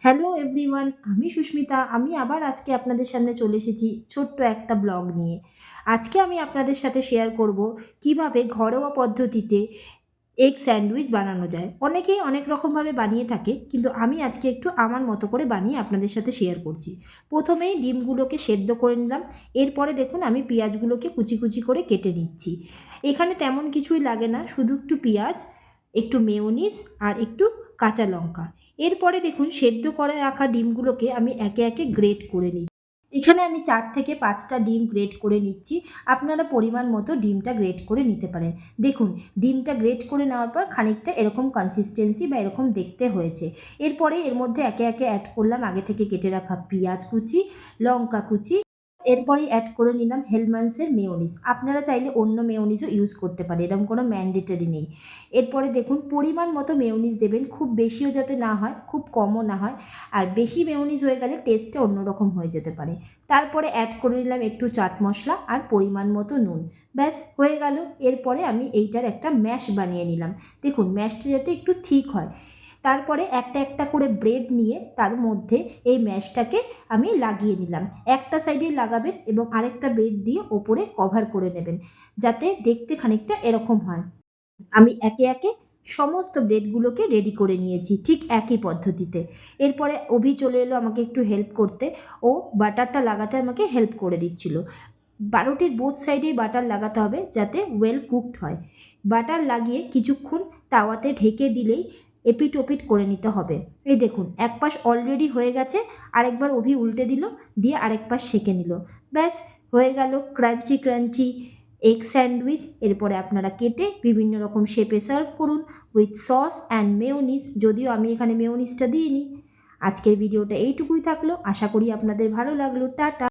Hello everyone, আমি সুস্মিতা। আমি আবার আজকে আপনাদের সামনে চলে এসেছি ছোট্ট একটা ব্লগ নিয়ে। আজকে আমি আপনাদের সাথে শেয়ার করব কিভাবে ঘরোয়া পদ্ধতিতে এগ স্যান্ডউইচ বানানো যায়। অনেকেই অনেক রকমভাবে বানিয়ে থাকে, কিন্তু আমি আজকে একটু আমার মতো করে বানিয়ে আপনাদের সাথে শেয়ার করছি। প্রথমেই ডিমগুলোকে সেদ্ধ করে নিলাম। এরপরে দেখুন আমি পেঁয়াজগুলোকে কুচি কুচি করে কেটে নিচ্ছি। এখানে তেমন কিছুই লাগে না, শুধু একটু পেঁয়াজ, একটু মেয়োনিজ আর একটু কাঁচা লঙ্কা। এরপরে দেখুন সেদ্ধ করে রাখা ডিমগুলোকে আমি একে একে গ্রেট করে নিই। এখানে আমি 4 থেকে 5টা ডিম গ্রেট করে নিচ্ছি। আপনারা পরিমাণ মতো ডিমটা গ্রেট করে নিতে পারেন। দেখুন ডিমটা গ্রেট করে নেওয়ার পর খানিকটা এরকম কনসিস্টেন্সি বা এরকম দেখতে হয়েছে। এরপরে এর মধ্যে একে একে অ্যাড করলাম আগে থেকে কেটে রাখা পেঁয়াজ কুচি, লঙ্কা কুচি। এরপরেই অ্যাড করে নিলাম হেলমান্সের মেয়োনিজ। আপনারা চাইলে অন্য মেয়োনিজও ইউজ করতে পারেন, এরকম কোনো ম্যান্ডেটরি নেই। এরপরে দেখুন পরিমাণ মতো মেয়োনিজ দেবেন, খুব বেশিও যাতে না হয়, খুব কমও না হয়। আর বেশি মেয়োনিজ হয়ে গেলে টেস্টটা অন্যরকম হয়ে যেতে পারে। তারপরে অ্যাড করে নিলাম একটু চাট মশলা আর পরিমাণ মতো নুন। ব্যাস হয়ে গেল। এরপরে আমি এইটার একটা ম্যাশ বানিয়ে নিলাম। দেখুন ম্যাশটা যাতে একটু থিক হয়। তারপরে একটা একটা করে ব্রেড নিয়ে তার মধ্যে এই ম্যাশটাকে আমি লাগিয়ে নিলাম। একটা সাইডে লাগাবেন এবং আরেকটা ব্রেড দিয়ে ওপরে কভার করে নেবেন, যাতে দেখতে খানিকটা এরকম হয়। আমি একে একে সমস্ত ব্রেডগুলোকে রেডি করে নিয়েছি ঠিক একই পদ্ধতিতে। এরপরে অভি চলে এলো আমাকে একটু হেল্প করতে। ও বাটারটা লাগাতে আমাকে হেল্প করে দিচ্ছিল। রুটির বোথ সাইডেই বাটার লাগাতে হবে যাতে ওয়েল কুকড হয়। বাটার লাগিয়ে কিছুক্ষণ তাওয়াতে ঢেকে দিলেই এপিট ওপিট করে নিতে হবে। এই দেখুন এক পাশ অলরেডি হয়ে গেছে, আরেকবার অভি উল্টে দিল, দিয়ে আরেক পাশ সেঁকে নিল। ব্যাস হয়ে গেল ক্রাঞ্চি ক্রাঞ্চি এগ স্যান্ডউইচ। এরপরে আপনারা কেটে বিভিন্ন রকম শেপে সার্ভ করুন উইথ সস অ্যান্ড মেয়োনিজ, যদিও আমি এখানে মেয়োনিজটা দিইনি। আজকের ভিডিওটা এইটুকুই থাকলো, আশা করি আপনাদের ভালো লাগলো। টাটা।